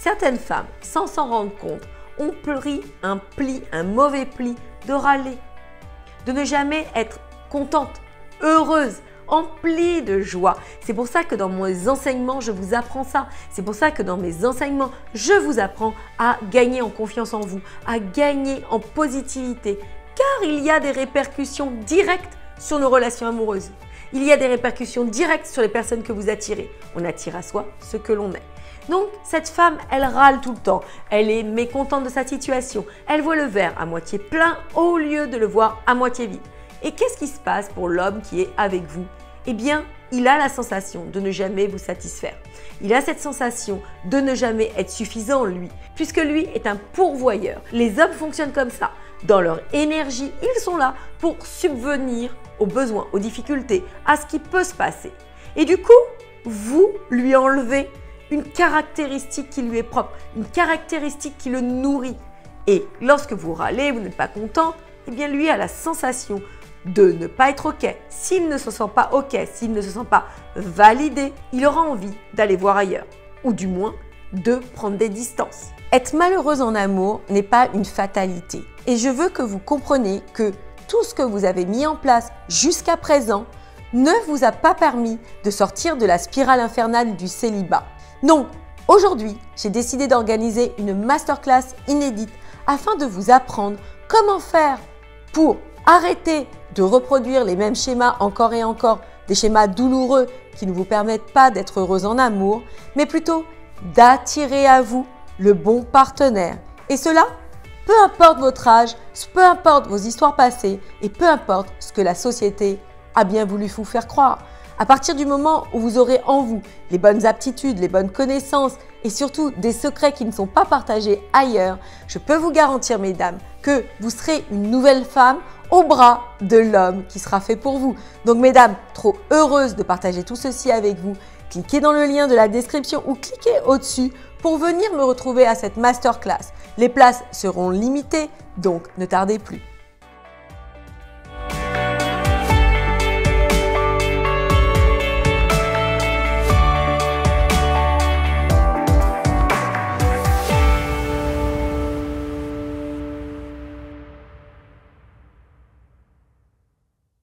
Certaines femmes, sans s'en rendre compte, ont pris un mauvais pli de râler, de ne jamais être contente, heureuse, emplie de joie. C'est pour ça que dans mes enseignements, je vous apprends ça. C'est pour ça que dans mes enseignements, je vous apprends à gagner en confiance en vous, à gagner en positivité, car il y a des répercussions directes sur nos relations amoureuses. Il y a des répercussions directes sur les personnes que vous attirez. On attire à soi ce que l'on est. Donc, cette femme, elle râle tout le temps. Elle est mécontente de sa situation. Elle voit le verre à moitié plein au lieu de le voir à moitié vide. Et qu'est-ce qui se passe pour l'homme qui est avec vous? Eh bien, il a la sensation de ne jamais vous satisfaire. Il a cette sensation de ne jamais être suffisant, lui, puisque lui est un pourvoyeur. Les hommes fonctionnent comme ça. Dans leur énergie, ils sont là pour subvenir aux besoins, aux difficultés, à ce qui peut se passer. Et du coup, vous lui enlevez une caractéristique qui lui est propre, une caractéristique qui le nourrit. Et lorsque vous râlez, vous n'êtes pas content, eh bien lui a la sensation de ne pas être OK. S'il ne se sent pas OK, s'il ne se sent pas validé, il aura envie d'aller voir ailleurs, ou du moins de prendre des distances. Être malheureuse en amour n'est pas une fatalité. Et je veux que vous compreniez que tout ce que vous avez mis en place jusqu'à présent ne vous a pas permis de sortir de la spirale infernale du célibat. Non, aujourd'hui, j'ai décidé d'organiser une masterclass inédite afin de vous apprendre comment faire pour arrêter de reproduire les mêmes schémas encore et encore, des schémas douloureux qui ne vous permettent pas d'être heureuse en amour, mais plutôt d'attirer à vous le bon partenaire. Et cela, peu importe votre âge, peu importe vos histoires passées et peu importe ce que la société a bien voulu vous faire croire. À partir du moment où vous aurez en vous les bonnes aptitudes, les bonnes connaissances et surtout des secrets qui ne sont pas partagés ailleurs, je peux vous garantir, mesdames, que vous serez une nouvelle femme au bras de l'homme qui sera fait pour vous. Donc, mesdames, trop heureuses de partager tout ceci avec vous, cliquez dans le lien de la description ou cliquez au-dessus pour venir me retrouver à cette masterclass. Les places seront limitées, donc ne tardez plus.